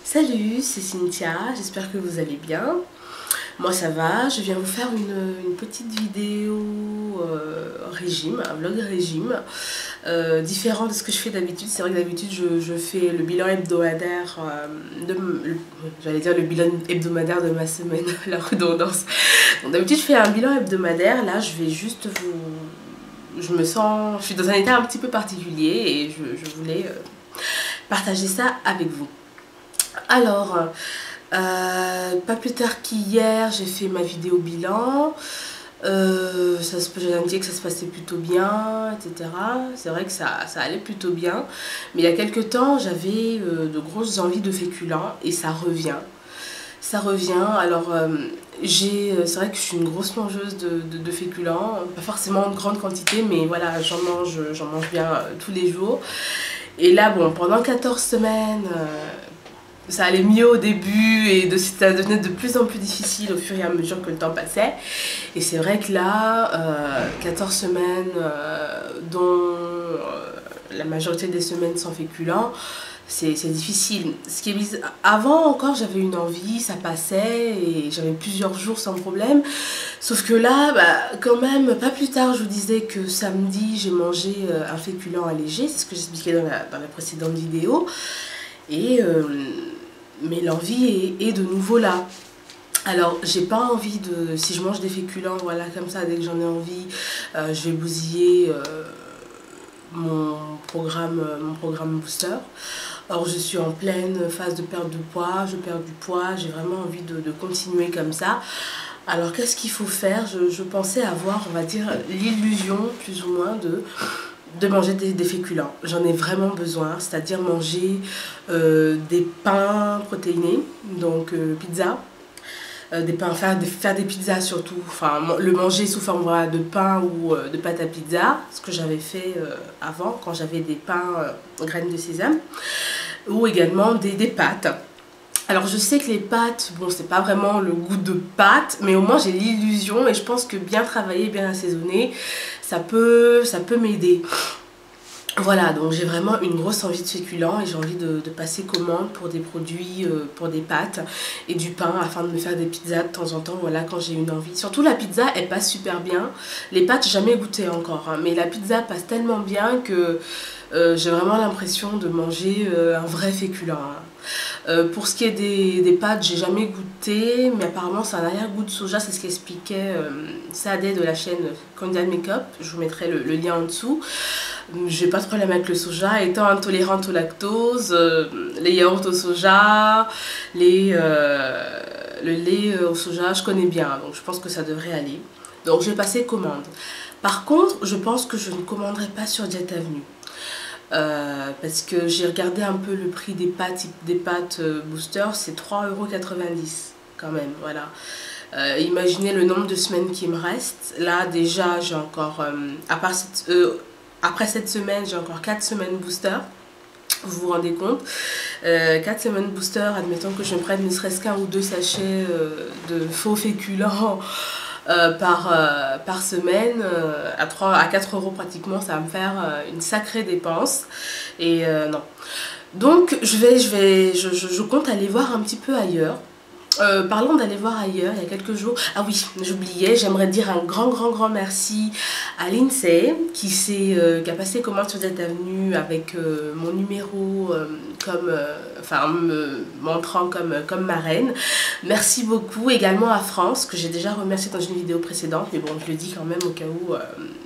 Salut, c'est Cynthia, j'espère que vous allez bien. Moi ça va, je viens vous faire une petite vidéo régime, un vlog régime, différent de ce que je fais d'habitude. C'est vrai que d'habitude je fais le bilan hebdomadaire, j'allais dire le bilan hebdomadaire de ma semaine, la redondance. D'habitude je fais un bilan hebdomadaire, là je vais juste vous... je suis dans un état un petit peu particulier et je voulais partager ça avec vous. Alors, pas plus tard qu'hier, j'ai fait ma vidéo bilan. J'ai indiqué que ça se passait plutôt bien, etc. C'est vrai que ça allait plutôt bien. Mais il y a quelques temps, j'avais de grosses envies de féculents et ça revient. Ça revient. Alors, c'est vrai que je suis une grosse mangeuse de féculents. Pas forcément en grande quantité, mais voilà, j'en mange bien tous les jours. Et là, bon, pendant 14 semaines... ça allait mieux au début et ça devenait de plus en plus difficile au fur et à mesure que le temps passait. Et c'est vrai que là, 14 semaines, dont la majorité des semaines sans féculents, c'est difficile. Avant encore, j'avais une envie, ça passait et j'avais plusieurs jours sans problème. Sauf que là, quand même, pas plus tard, je vous disais que samedi, j'ai mangé un féculent allégé. C'est ce que j'expliquais dans la précédente vidéo. Mais l'envie est de nouveau là. Alors, j'ai pas envie de... Si je mange des féculents, voilà, comme ça, dès que j'en ai envie, je vais bousiller mon programme booster. Or, je suis en pleine phase de perte de poids, je perds du poids, j'ai vraiment envie de continuer comme ça. Alors, qu'est-ce qu'il faut faire? Je pensais avoir, on va dire, l'illusion, plus ou moins, de manger des féculents. J'en ai vraiment besoin, c'est-à-dire manger des pains protéinés, donc pizza, faire des pizzas surtout, enfin le manger sous forme voilà, de pain ou de pâte à pizza, ce que j'avais fait avant quand j'avais des pains graines de sésame, ou également des pâtes. Alors je sais que les pâtes, bon c'est pas vraiment le goût de pâtes, mais au moins j'ai l'illusion et je pense que bien travailler, bien assaisonner, ça peut m'aider. Voilà, donc j'ai vraiment une grosse envie de féculents et j'ai envie de passer commande pour des produits, pour des pâtes et du pain afin de me faire des pizzas de temps en temps, voilà, quand j'ai une envie. Surtout la pizza, elle passe super bien. Les pâtes, jamais goûté encore, hein, mais la pizza passe tellement bien que j'ai vraiment l'impression de manger un vrai féculent. Hein. Pour ce qui est des pâtes, j'ai jamais goûté, mais apparemment c'est un arrière-goût de soja, c'est ce qu'expliquait Saadé de la chaîne Kondian Makeup. Je vous mettrai le lien en dessous. J'ai pas de problème avec le soja, étant intolérante au lactose, les yaourts au soja, le lait au soja, je connais bien, donc je pense que ça devrait aller. Donc je vais passer commande. Par contre, je pense que je ne commanderai pas sur Diet Avenue. Parce que j'ai regardé un peu le prix des pâtes booster, c'est 3,90 € quand même, voilà. Imaginez le nombre de semaines qui me reste. Là déjà j'ai encore, après cette semaine j'ai encore 4 semaines booster. Vous vous rendez compte, 4 semaines booster, admettons que je me prenne ne serait-ce qu'un ou deux sachets de faux féculents par semaine, à 4 € pratiquement, ça va me faire une sacrée dépense. Et non. Donc je compte aller voir un petit peu ailleurs. Parlons d'aller voir ailleurs, il y a quelques jours, ah oui, j'oubliais, j'aimerais dire un grand merci à Lindsay qui a passé commande sur Diet Avenue avec mon numéro enfin me montrant comme marraine. Merci beaucoup, également à France que j'ai déjà remercié dans une vidéo précédente, mais bon je le dis quand même au cas où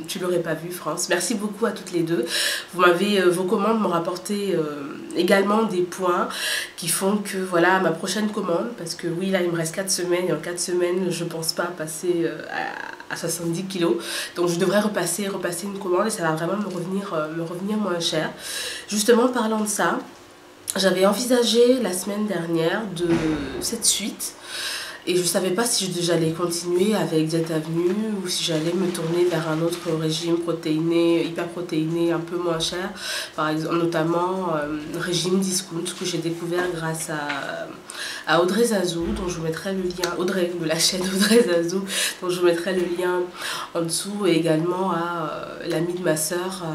tu l'aurais pas vu, France. Merci beaucoup à toutes les deux. Vos commandes m'ont rapporté également des points qui font que voilà ma prochaine commande, parce que oui là il me reste 4 semaines et en 4 semaines je pense pas passer à 70 kg, donc je devrais repasser une commande et ça va vraiment me revenir moins cher. Justement parlant de ça, j'avais envisagé la semaine dernière de cette suite. Et je ne savais pas si j'allais continuer avec Diet Avenue ou si j'allais me tourner vers un autre régime protéiné, hyper protéiné, un peu moins cher. Par exemple, notamment régime discount que j'ai découvert grâce à Audrey Zazou, dont je vous mettrai le lien, Audrey de la chaîne Audrey Zazou, dont je vous mettrai le lien en dessous, et également à l'amie de ma soeur,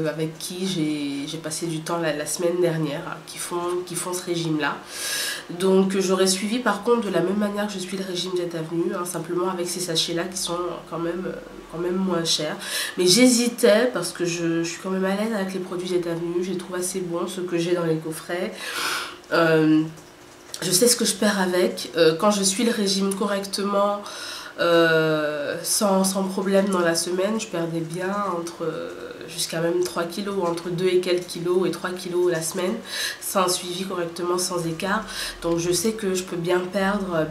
avec qui j'ai passé du temps la semaine dernière, hein, qui font ce régime-là. Donc j'aurais suivi par contre de la même manière que je suis le régime Jet Avenue, hein, simplement avec ces sachets-là qui sont quand même moins chers. Mais j'hésitais parce que je suis quand même à l'aise avec les produits Jet Avenue, je les trouve assez bons, ceux que j'ai dans les coffrets. Je sais ce que je perds avec. Quand je suis le régime correctement, sans problème dans la semaine, je perdais bien jusqu'à même 3 kilos, entre 2 et quelques kilos et 3 kilos la semaine, sans suivi correctement, sans écart. Donc je sais que je peux bien perdre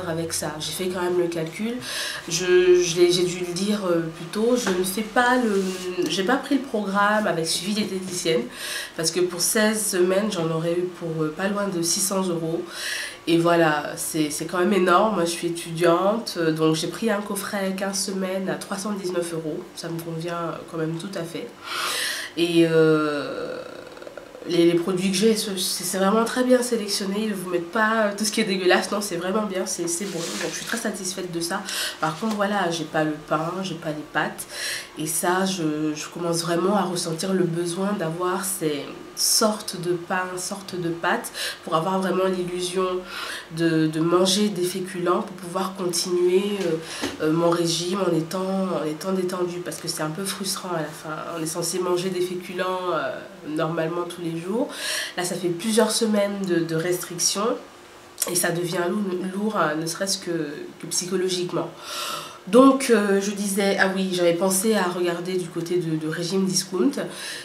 avec ça. J'ai fait quand même le calcul. J'ai dû le dire plus tôt, j'ai pas pris le programme avec suivi diététicienne, parce que pour 16 semaines, j'en aurais eu pour pas loin de 600 €. Et voilà, c'est quand même énorme. Moi, je suis étudiante, donc j'ai pris un coffret 15 semaines à 319 €. Ça me convient quand même tout à fait. Et les produits que j'ai, c'est vraiment très bien sélectionné. Ils ne vous mettent pas tout ce qui est dégueulasse. Non, c'est vraiment bien, c'est bon. Donc, je suis très satisfaite de ça. Par contre, voilà, j'ai pas le pain, j'ai pas les pâtes. Et ça, je commence vraiment à ressentir le besoin d'avoir ces sortes de pain, sortes de pâtes, pour avoir vraiment l'illusion de manger des féculents, pour pouvoir continuer mon régime en étant détendu, parce que c'est un peu frustrant à la fin. On est censé manger des féculents normalement tous les jours. Là, ça fait plusieurs semaines de restrictions et ça devient lourd, ne serait-ce que psychologiquement. Donc je disais, ah oui, j'avais pensé à regarder du côté de régime discount.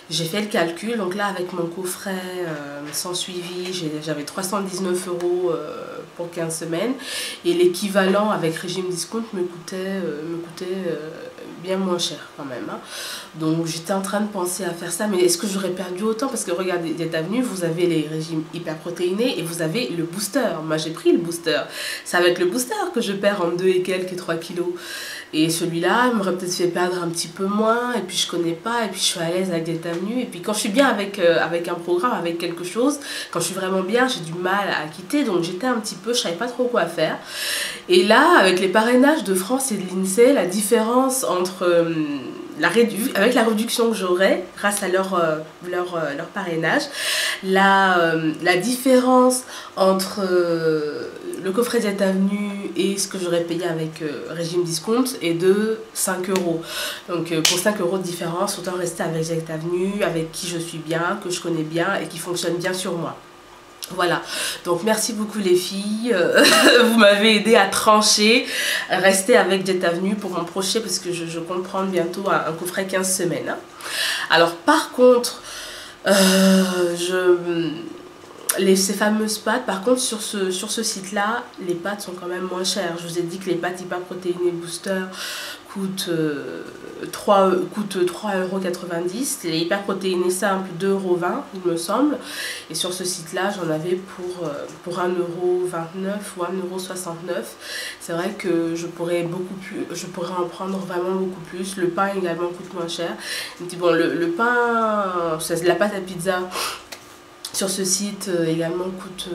J'ai fait le calcul, donc là avec mon coffret sans suivi, j'avais 319 € pour 15 semaines. Et l'équivalent avec régime discount me coûtait bien moins cher quand même, hein. Donc j'étais en train de penser à faire ça, mais est-ce que j'aurais perdu autant? Parce que regardez, Diète Avenue, vous avez les régimes hyperprotéinés et vous avez le booster. Moi j'ai pris le booster. C'est avec le booster que je perds en 2 et quelques et 3 kilos. Et celui-là m'aurait peut-être fait perdre un petit peu moins, et puis je connais pas, et puis je suis à l'aise avec Diète Avenue. Et puis quand je suis bien avec un programme, avec quelque chose, quand je suis vraiment bien, j'ai du mal à quitter. Donc j'étais un petit peu, je savais pas trop quoi faire. Et là, avec les parrainages de France et de l'INSEE, la différence entre avec la réduction que j'aurai grâce à leur parrainage, la différence entre le coffret Diète Avenue et ce que j'aurais payé avec régime discount est de 5 €. Donc pour 5 € de différence, autant rester avec Diète Avenue, avec qui je suis bien, que je connais bien et qui fonctionne bien sur moi. Voilà, donc merci beaucoup les filles, vous m'avez aidé à trancher, rester avec Diète Avenue pour mon projet, parce que je compte prendre bientôt un coffret 15 semaines. Hein. Alors par contre, ces fameuses pâtes, par contre sur ce site-là, les pâtes sont quand même moins chères. Je vous ai dit que les pâtes hyperprotéinées booster coûtent 3,90 €. Les hyperprotéinés simples 2,20 € il me semble. Et sur ce site-là, j'en avais pour 1,29 € ou 1,69 €. C'est vrai que je pourrais en prendre vraiment beaucoup plus. Le pain également coûte moins cher. Bon, le pain, c'est la pâte à pizza. Sur ce site également coûte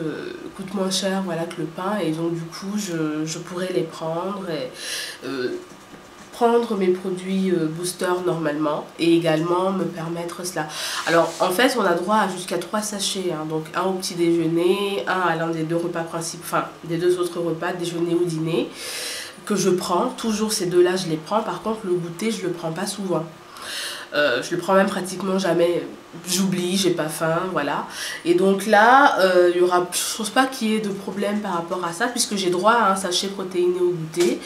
moins cher, voilà, que le pain, et donc du coup je pourrais les prendre et prendre mes produits booster normalement, et également me permettre cela. Alors en fait on a droit à jusqu'à 3 sachets, hein, donc un au petit déjeuner, un à l'un des 2 repas principaux, enfin des 2 autres repas, déjeuner ou dîner, que je prends. Toujours ces deux-là je les prends. Par contre le goûter je le prends pas souvent. Je le prends même pratiquement jamais, j'oublie, j'ai pas faim, voilà. Et donc là, je pense pas qu'il y ait de problème par rapport à ça, puisque j'ai droit à un sachet protéiné au goûter.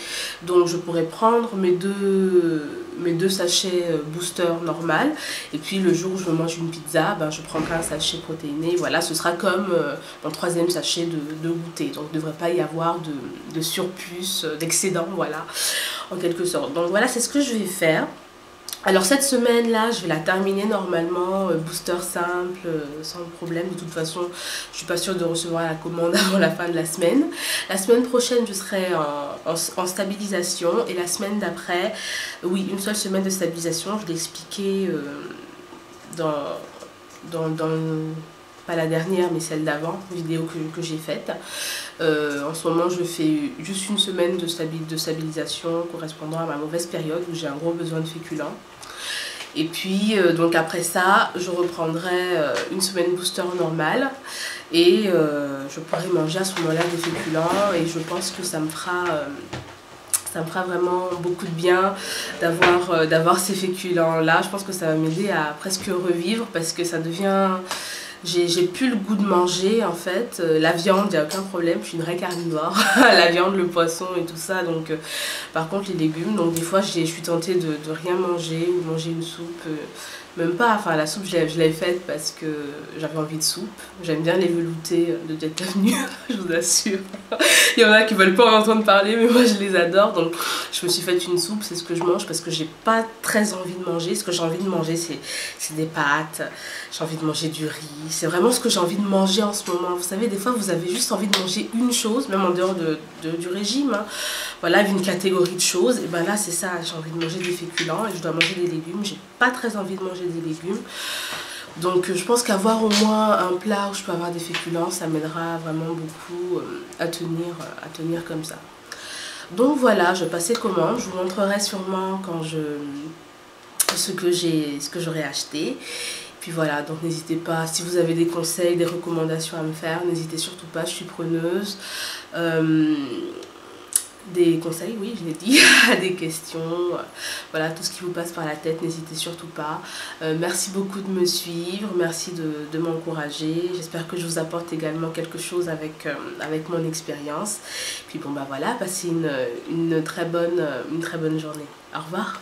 Donc je pourrais prendre mes deux sachets booster normal, et puis le jour où je mange une pizza, ben, je prendrai un sachet protéiné. Voilà, ce sera comme mon 3e sachet de goûter. Donc il ne devrait pas y avoir de surplus, d'excédent, voilà, en quelque sorte. Donc voilà, c'est ce que je vais faire. Alors cette semaine-là, je vais la terminer normalement, booster simple, sans problème. De toute façon, je ne suis pas sûre de recevoir la commande avant la fin de la semaine. La semaine prochaine, je serai en stabilisation. Et la semaine d'après, oui, une seule semaine de stabilisation. Je l'ai expliqué pas la dernière, mais celle d'avant, vidéo que j'ai faite. En ce moment, je fais juste une semaine de stabilisation correspondant à ma mauvaise période où j'ai un gros besoin de féculents. Et puis donc après ça, je reprendrai une semaine booster normale et je pourrai manger à ce moment-là des féculents et je pense que ça me fera vraiment beaucoup de bien d'avoir ces féculents-là. Je pense que ça va m'aider à presque revivre parce que ça devient... J'ai plus le goût de manger en fait. La viande, il n'y a aucun problème, je suis une vraie carnivore. La viande, le poisson et tout ça. Donc, par contre, les légumes, donc des fois, je suis tentée de rien manger ou manger une soupe. Même pas, enfin la soupe, je l'ai faite parce que j'avais envie de soupe. J'aime bien les veloutés de Jet Avenue, je vous assure. Il y en a qui veulent pas en entendre parler, mais moi je les adore. Donc je me suis faite une soupe, c'est ce que je mange parce que j'ai pas très envie de manger. Ce que j'ai envie de manger, c'est des pâtes. J'ai envie de manger du riz. C'est vraiment ce que j'ai envie de manger en ce moment. Vous savez, des fois vous avez juste envie de manger une chose, même en dehors du régime. Hein. Voilà, une catégorie de choses. Et ben là, c'est ça. J'ai envie de manger des féculents et je dois manger des légumes. J'ai pas très envie de manger des légumes. Donc je pense qu'avoir au moins un plat où je peux avoir des féculents, ça m'aidera vraiment beaucoup à tenir comme ça. Donc voilà, je passais commande, je vous montrerai sûrement quand ce que j'aurai acheté. Puis voilà, donc n'hésitez pas, si vous avez des conseils, des recommandations à me faire, n'hésitez surtout pas, je suis preneuse. Des conseils, oui, je l'ai dit, des questions, voilà, tout ce qui vous passe par la tête, n'hésitez surtout pas. Merci beaucoup de me suivre, merci de m'encourager. J'espère que je vous apporte également quelque chose avec mon expérience. Puis bon, bah voilà, passez une très bonne journée. Au revoir.